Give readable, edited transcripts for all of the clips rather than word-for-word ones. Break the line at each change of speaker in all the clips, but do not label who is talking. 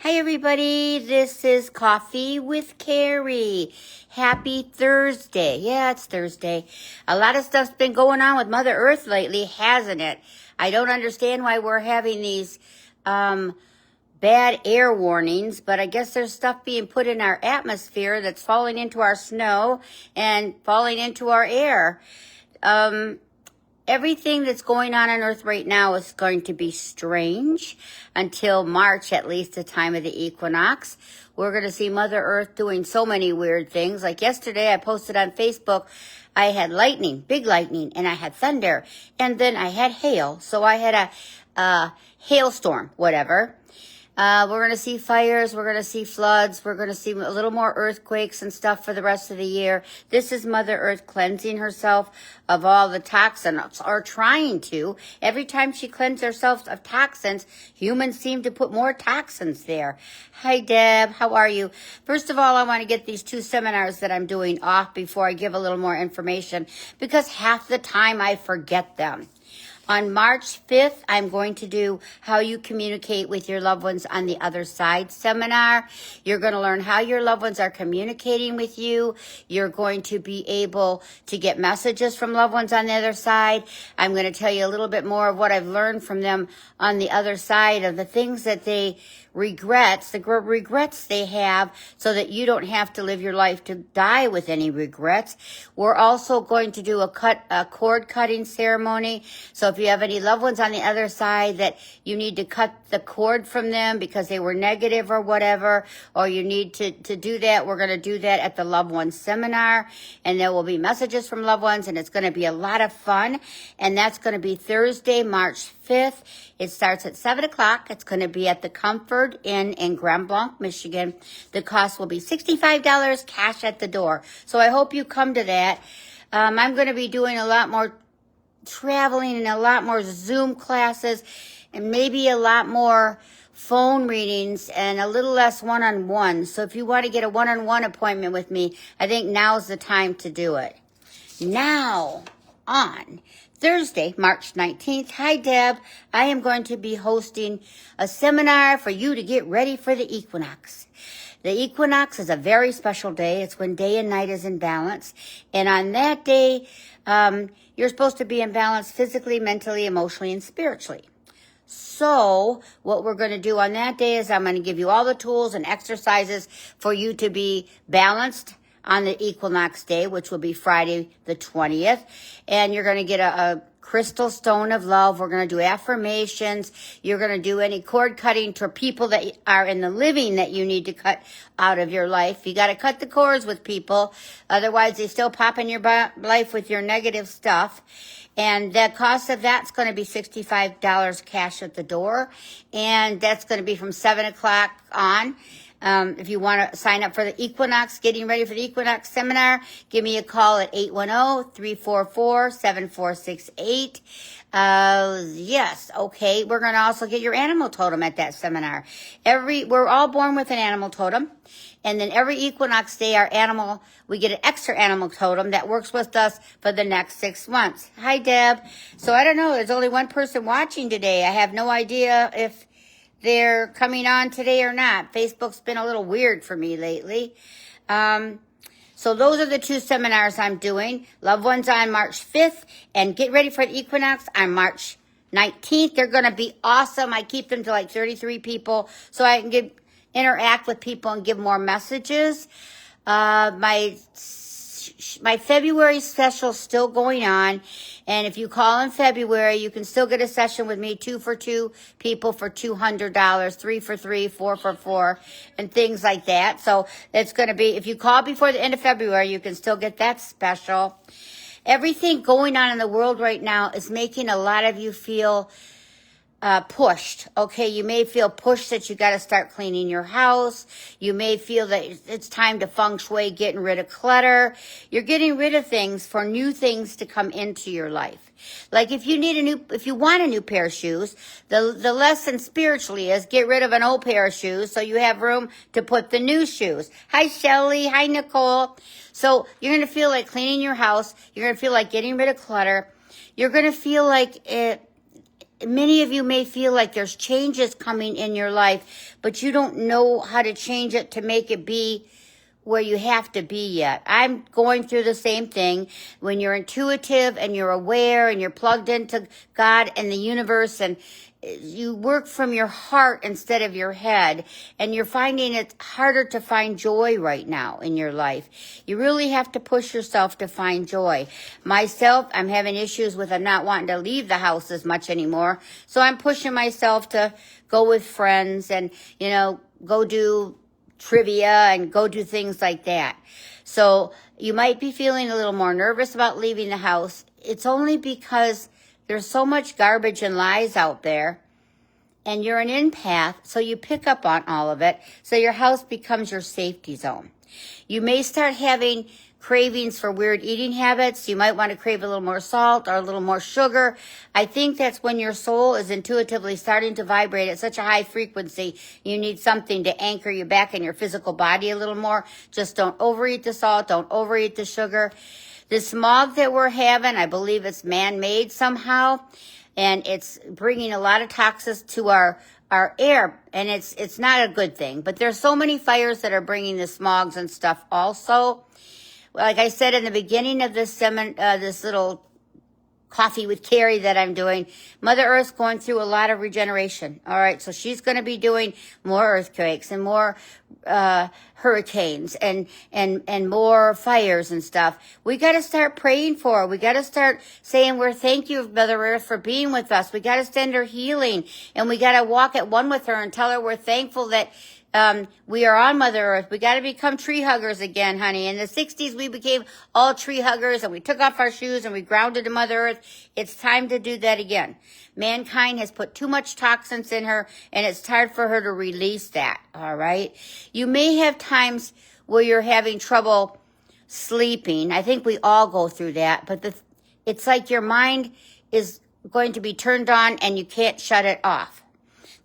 Hi, everybody. This is Coffee with Carrie. Happy Thursday. Yeah, it's Thursday. A lot of stuff's been going on with Mother Earth lately, hasn't it? I don't understand why we're having these bad air warnings, but I guess there's stuff being put in our atmosphere that's falling into our snow and falling into our air. Everything that's going on Earth right now is going to be strange until March, at least the time of the equinox. We're going to see Mother Earth doing so many weird things. Like yesterday, I posted on Facebook, I had lightning, big lightning, and I had thunder, and then I had hail. So I had a hailstorm, whatever. We're going to see fires. We're going to see floods. We're going to see a little more earthquakes and stuff for the rest of the year. This is Mother Earth cleansing herself of all the toxins, or trying to. Every time she cleanses herself of toxins, humans seem to put more toxins there. Hi, Deb. How are you? First of all, I want to get these 2 seminars that I'm doing off before I give a little more information, because half the time I forget them. On March 5th, I'm going to do How You Communicate with Your Loved Ones on the Other Side seminar. You're going to learn how your loved ones are communicating with you. You're going to be able to get messages from loved ones on the other side. I'm going to tell you a little bit more of what I've learned from them on the other side, of the things that they regrets they have, so that you don't have to live your life to die with any regrets. We're also going to do a cord cutting ceremony. So if you have any loved ones on the other side that you need to cut the cord from them because they were negative or whatever, or you need to do that, we're going to do that at the Loved Ones seminar. And there will be messages from loved ones, and it's going to be a lot of fun. And that's going to be Thursday, March 5th. It starts at 7 o'clock. It's going to be at the Comfort Inn in Grand Blanc, Michigan. The cost will be $65 cash at the door. So I hope you come to that. I'm going to be doing a lot more traveling and a lot more Zoom classes, and maybe a lot more phone readings and a little less one-on-one. So if you want to get a one-on-one appointment with me, I think now's the time to do it. Now, on Thursday, March 19th. Hi, Deb. I am going to be hosting a seminar for you to get ready for the equinox. The equinox is a very special day. It's when day and night is in balance. And on that day, you're supposed to be in balance physically, mentally, emotionally, and spiritually. So what we're going to do on that day is I'm going to give you all the tools and exercises for you to be balanced on the equinox day, which will be Friday the 20th. And you're going to get a crystal stone of love. We're going to do affirmations. You're going to do any cord cutting to people that are in the living that you need to cut out of your life. You got to cut the cords with people. Otherwise, they still pop in your life with your negative stuff. And the cost of that's going to be $65 cash at the door. And that's going to be from 7 o'clock on. If you want to sign up for the Equinox, getting ready for the Equinox seminar, give me a call at 810-344-7468. Yes, okay. We're going to also get your animal totem at that seminar. We're all born with an animal totem. And then every equinox day, we get an extra animal totem that works with us for the next 6 months. Hi, Deb. So I don't know. There's only one person watching today. I have no idea if they're coming on today or not. Facebook's been a little weird for me lately. So those are the 2 seminars I'm doing. Loved Ones on March 5th, and Get Ready for the Equinox on March 19th. They're going to be awesome. I keep them to like 33 people so I can interact with people and give more messages. My February special is still going on. And if you call in February, you can still get a session with me, 2 for 2 people for $200, 3 for 3, 4 for 4, and things like that. So it's going to be, if you call before the end of February, you can still get that special. Everything going on in the world right now is making a lot of you feel pushed. Okay, you may feel pushed that you got to start cleaning your house. You may feel that it's time to feng shui, getting rid of clutter. You're getting rid of things for new things to come into your life. Like if you want a new pair of shoes, the lesson spiritually is get rid of an old pair of shoes so you have room to put the new shoes. Hi, Shelly. Hi, Nicole. So you're going to feel like cleaning your house. You're going to feel like getting rid of clutter. You're going to feel like many of you may feel like there's changes coming in your life, but you don't know how to change it to make it be where you have to be yet. I'm going through the same thing. When you're intuitive and you're aware and you're plugged into God and the universe, and you work from your heart instead of your head, and you're finding it harder to find joy right now in your life. You really have to push yourself to find joy. Myself, I'm having issues with I'm not wanting to leave the house as much anymore. So I'm pushing myself to go with friends and, go do trivia and go do things like that. So you might be feeling a little more nervous about leaving the house. It's only because there's so much garbage and lies out there, and you're an empath, so you pick up on all of it. So your house becomes your safety zone. You may start having cravings for weird eating habits. You might want to crave a little more salt or a little more sugar. I think that's when your soul is intuitively starting to vibrate at such a high frequency. You need something to anchor you back in your physical body a little more. Just don't overeat the salt. Don't overeat the sugar. The smog that we're having, I believe it's man-made somehow, and it's bringing a lot of toxins to our air, and it's not a good thing. But there's so many fires that are bringing the smogs and stuff also. Like I said in the beginning of this this little coffee with Carrie that I'm doing, Mother Earth's going through a lot of regeneration. All right, so she's going to be doing more earthquakes and more hurricanes and more fires and stuff. We got to start praying for her. We got to start saying we're thank you, Mother Earth, for being with us. We got to send her healing, and we got to walk at one with her and tell her we're thankful that we are on Mother Earth. We got to become tree huggers again, honey. In the 60s, we became all tree huggers, and we took off our shoes and we grounded to Mother Earth. It's time to do that again. Mankind has put too much toxins in her, and it's time for her to release that, all right? You may have times where you're having trouble sleeping. I think we all go through that, but it's like your mind is going to be turned on and you can't shut it off.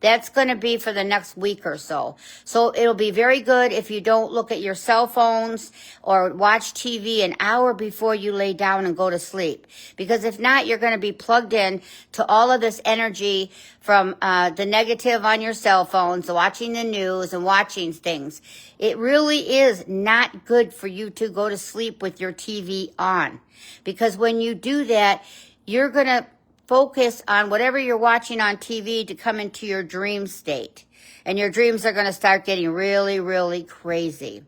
That's going to be for the next week or so. So it'll be very good if you don't look at your cell phones or watch TV an hour before you lay down and go to sleep. Because if not, you're going to be plugged in to all of this energy from the negative on your cell phones, watching the news and watching things. It really is not good for you to go to sleep with your TV on. Because when you do that, you're going to focus on whatever you're watching on TV to come into your dream state. And your dreams are going to start getting really, really crazy.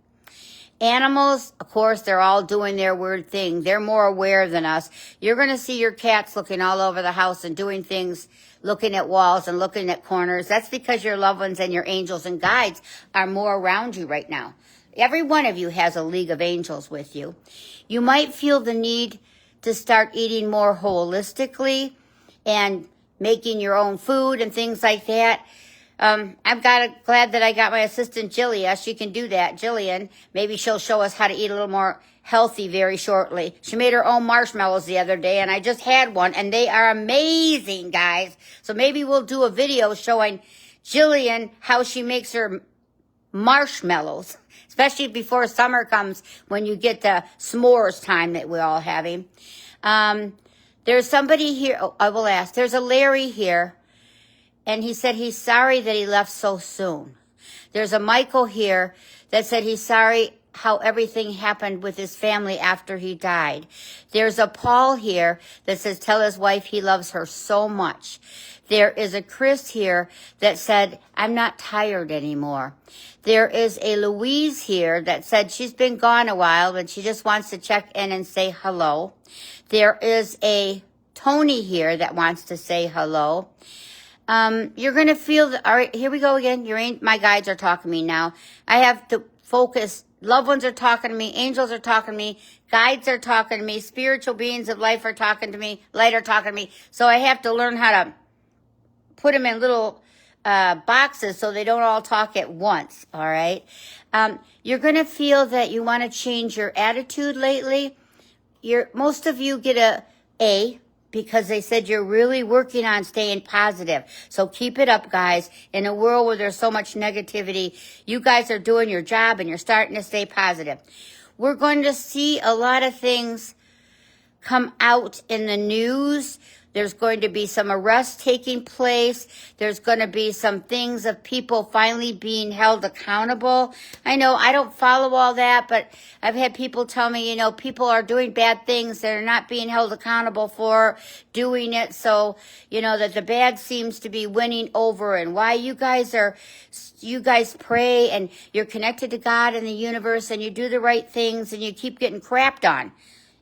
Animals, of course, they're all doing their weird thing. They're more aware than us. You're going to see your cats looking all over the house and doing things, looking at walls and looking at corners. That's because your loved ones and your angels and guides are more around you right now. Every one of you has a league of angels with you. You might feel the need to start eating more holistically and making your own food and things like that. Glad that I got my assistant Jillia. She can do that. Jillian, maybe she'll show us how to eat a little more healthy very shortly. She made her own marshmallows the other day, and I just had one, and they are amazing, guys. So maybe we'll do a video showing Jillian how she makes her marshmallows, especially before summer comes when you get the s'mores time that we're all having. There's somebody here, I will ask, there's a Larry here, and he said he's sorry that he left so soon. There's a Michael here that said he's sorry how everything happened with his family after he died. There's a Paul here that says tell his wife he loves her so much. There is a Chris here that said, I'm not tired anymore. There is a Louise here that said she's been gone a while, but she just wants to check in and say hello. There is a Tony here that wants to say hello. You're going to feel, all right, here we go again. My guides are talking to me now. I have to focus. Loved ones are talking to me. Angels are talking to me. Guides are talking to me. Spiritual beings of life are talking to me. Light are talking to me. So I have to learn how to put them in little boxes so they don't all talk at once, all right? You're going to feel that you want to change your attitude lately. Most of you get a A because they said you're really working on staying positive. So keep it up, guys. In a world where there's so much negativity, you guys are doing your job and you're starting to stay positive. We're going to see a lot of things come out in the news. There's going to be some arrests taking place. There's going to be some things of people finally being held accountable. I know I don't follow all that, but I've had people tell me, people are doing bad things that are not being held accountable for doing it. So, that the bad seems to be winning over, and why you guys pray and you're connected to God and the universe and you do the right things and you keep getting crapped on.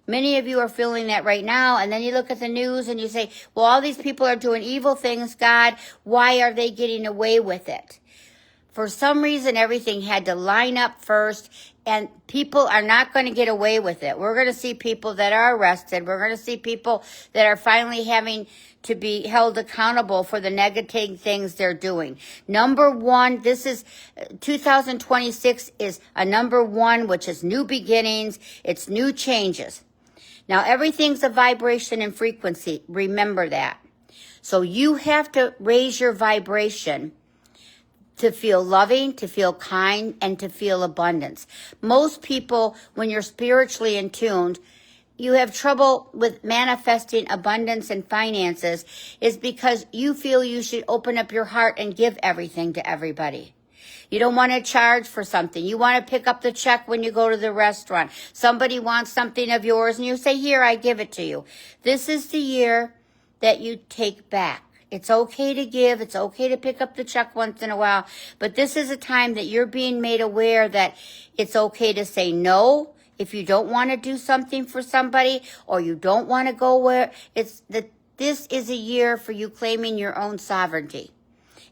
Many of you are feeling that right now, and then you look at the news and you say, well, all these people are doing evil things, God. Why are they getting away with it? For some reason, everything had to line up first, and people are not going to get away with it. We're going to see people that are arrested. We're going to see people that are finally having to be held accountable for the negative things they're doing. Number one, this is 2026 is a number one, which is new beginnings. It's new changes. Now, everything's a vibration and frequency. Remember that. So you have to raise your vibration to feel loving, to feel kind, and to feel abundance. Most people, when you're spiritually in tune, you have trouble with manifesting abundance and finances is because you feel you should open up your heart and give everything to everybody. You don't want to charge for something. You want to pick up the check when you go to the restaurant. Somebody wants something of yours and you say, here, I give it to you. This is the year that you take back. It's okay to give. It's okay to pick up the check once in a while. But this is a time that you're being made aware that it's okay to say no if you don't want to do something for somebody or you don't want to go where this is a year for you claiming your own sovereignty.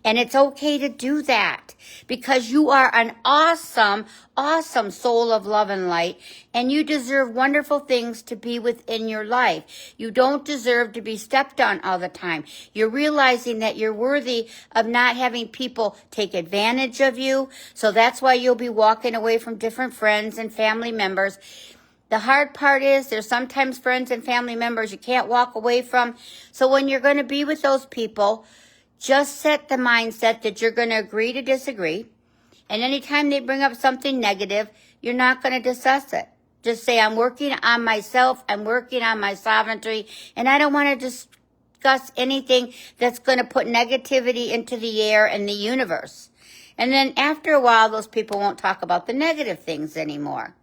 And it's okay to do that because you are an awesome, awesome soul of love and light, and you deserve wonderful things to be within your life. You don't deserve to be stepped on all the time. You're realizing that you're worthy of not having people take advantage of you. So that's why you'll be walking away from different friends and family members. The hard part is there's sometimes friends and family members you can't walk away from. So when you're going to be with those people, just set the mindset that you're going to agree to disagree. And anytime they bring up something negative, you're not going to discuss it. Just say, I'm working on myself. I'm working on my sovereignty. And I don't want to discuss anything that's going to put negativity into the air and the universe. And then after a while, those people won't talk about the negative things anymore.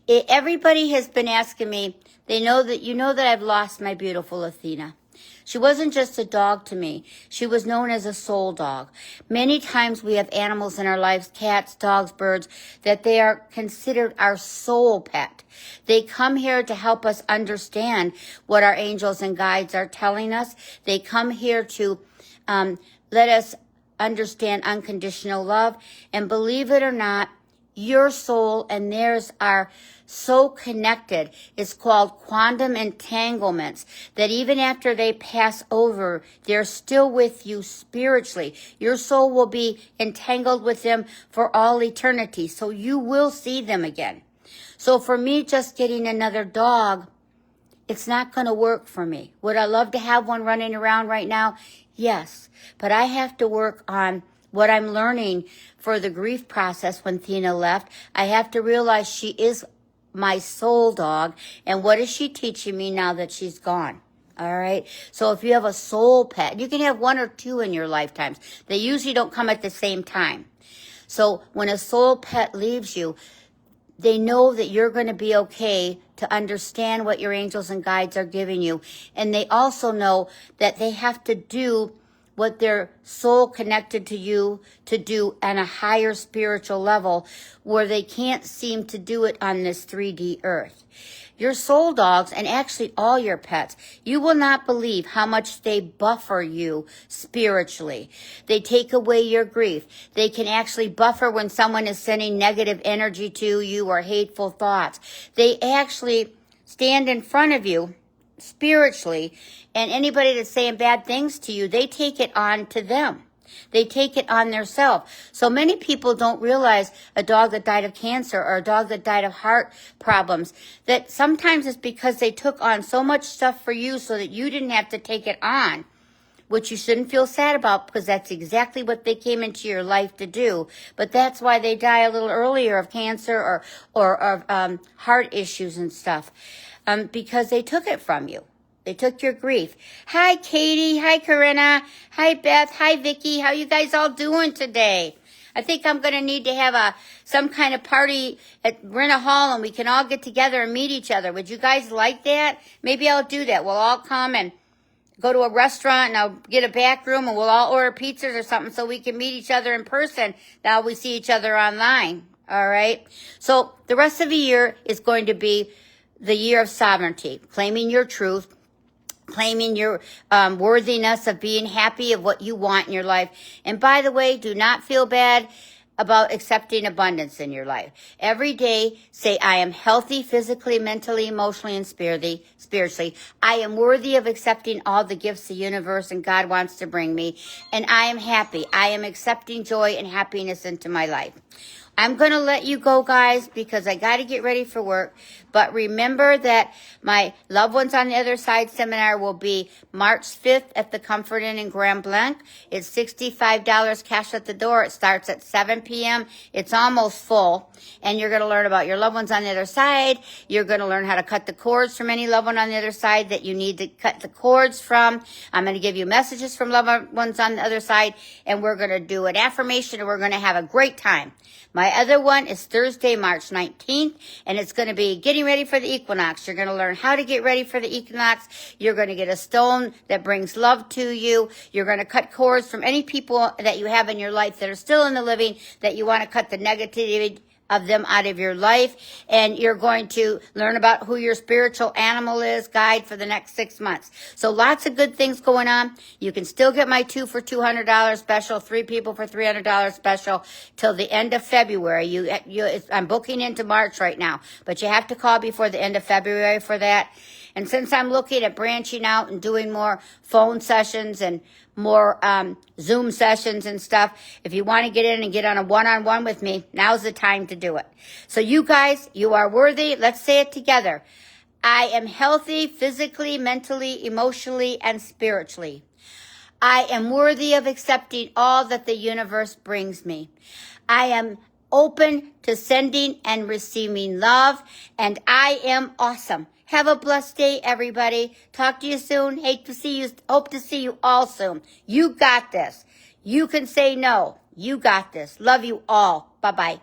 Everybody has been asking me, they know that I've lost my beautiful Athena. She wasn't just a dog to me. She was known as a soul dog. Many times we have animals in our lives, cats, dogs, birds, that they are considered our soul pet. They come here to help us understand what our angels and guides are telling us. They come here to let us understand unconditional love. And believe it or not, your soul and theirs are so connected. It's called quantum entanglements, that even after they pass over, they're still with you spiritually. Your soul will be entangled with them for all eternity, so you will see them again. So for me, just getting another dog, it's not going to work for me. Would I love to have one running around right now? Yes, but I have to work on what I'm learning for the grief process when Thena left. I have to realize she is my soul dog, and what is she teaching me now that she's gone? All right. So if you have a soul pet, you can have one or two in your lifetimes. They usually don't come at the same time. So when a soul pet leaves you, they know that you're going to be okay to understand what your angels and guides are giving you. And they also know that they have to do what their soul connected to you to do on a higher spiritual level where they can't seem to do it on this 3D earth. Your soul dogs, and actually all your pets, you will not believe how much they buffer you spiritually. They take away your grief. They can actually buffer when someone is sending negative energy to you or hateful thoughts. They actually stand in front of you spiritually, and anybody that's saying bad things to you, they take it on to them. They take it on themselves. So many people don't realize a dog that died of cancer or a dog that died of heart problems, that sometimes it's because they took on so much stuff for you so that you didn't have to take it on, which you shouldn't feel sad about because that's exactly what they came into your life to do. But that's why they die a little earlier of cancer or of heart issues and stuff, because they took it from you. They took your grief. Hi, Katie. Hi, Corinna. Hi, Beth. Hi, Vicky. How you guys all doing today? I think I'm going to need to have some kind of party at Rent Hall and we can all get together and meet each other. Would you guys like that? Maybe I'll do that. We'll all come and go to a restaurant and I'll get a back room and we'll all order pizzas or something so we can meet each other in person. Now we see each other online. All right. So the rest of the year is going to be the year of sovereignty, claiming your truth, claiming your worthiness of being happy of what you want in your life. And by the way, do not feel bad about accepting abundance in your life. Every day, say, I am healthy physically, mentally, emotionally, and spiritually. I am worthy of accepting all the gifts the universe and God wants to bring me. And I am happy. I am accepting joy and happiness into my life. I'm going to let you go, guys, because I got to get ready for work. But remember that my Loved Ones on the Other Side seminar will be March 5th at the Comfort Inn in Grand Blanc. It's $65 cash at the door. It starts at 7 p.m. It's almost full. And you're going to learn about your loved ones on the other side. You're going to learn how to cut the cords from any loved one on the other side that you need to cut the cords from. I'm going to give you messages from loved ones on the other side. And we're going to do an affirmation and we're going to have a great time. My other one is Thursday, March 19th, and it's going to be getting ready for the equinox. You're going to learn how to get ready for the equinox. You're going to get a stone that brings love to you. You're going to cut cords from any people that you have in your life that are still in the living that you want to cut the negativity of them out of your life. And you're going to learn about who your spiritual animal is, guide for the next 6 months. So lots of good things going on. You can still get my 2 for $200 special, 3 people for $300 special till the end of February. I'm booking into March right now, but you have to call before the end of February for that. And since I'm looking at branching out and doing more phone sessions and more Zoom sessions and stuff, if you want to get in and get on a one-on-one with me, now's the time to do it. So you guys, you are worthy. Let's say it together. I am healthy physically, mentally, emotionally, and spiritually. I am worthy of accepting all that the universe brings me. I am open to sending and receiving love, and I am awesome. Have a blessed day, everybody. Talk to you soon. Hope to see you all soon. You got this. You can say no. You got this. Love you all. Bye-bye.